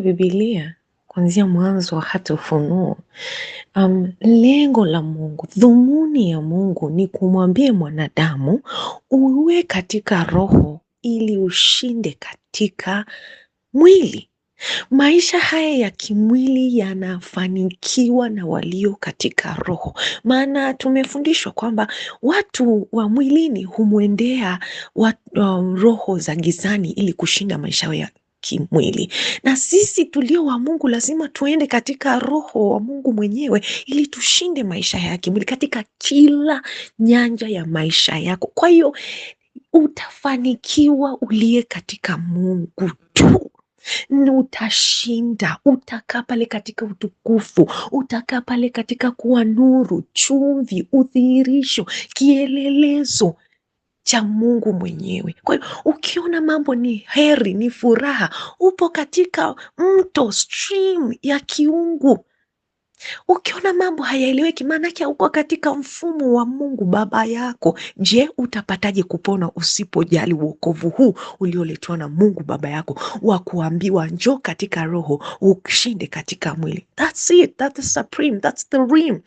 Biblia kuanzia mwanzo hata Ufunuo, lengo la Mungu, dhumuni ya Mungu ni kumwambia mwanadamu uwe katika roho ili ushinde katika mwili. Maisha haya ya kimwili yanafanikiwa na walio katika roho, maana tumefundishwa kwamba watu wa mwilini humwendea roho za gizani ili kushinda maisha ya kimwili, na sisi tulio wa Mungu lazima tuende katika roho wa Mungu mwenyewe ili tushinde maisha ya kimwili katika kila nyanja ya maisha yako. Kwa hiyo utafanikiwa uliye katika Mungu tu, utashinda, utakaa pale katika utukufu, utakaa pale katika kuwa nuru, chumvi, udhihirisho, kielelezo cha Mungu mwenyewe. Kwa hiyo ukiona mambo ni heri, ni furaha, upo katika mto, stream ya kiungu. Ukiona mambo hayaeleweki, maanake uko katika mfumo wa Mungu Baba yako. Je, utapataje kupona usipojali wokovu huu ulioletwa na Mungu Baba yako wa kuambiwa njoo katika roho ushinde katika mwili? That's it, that's the supreme, that's the rim.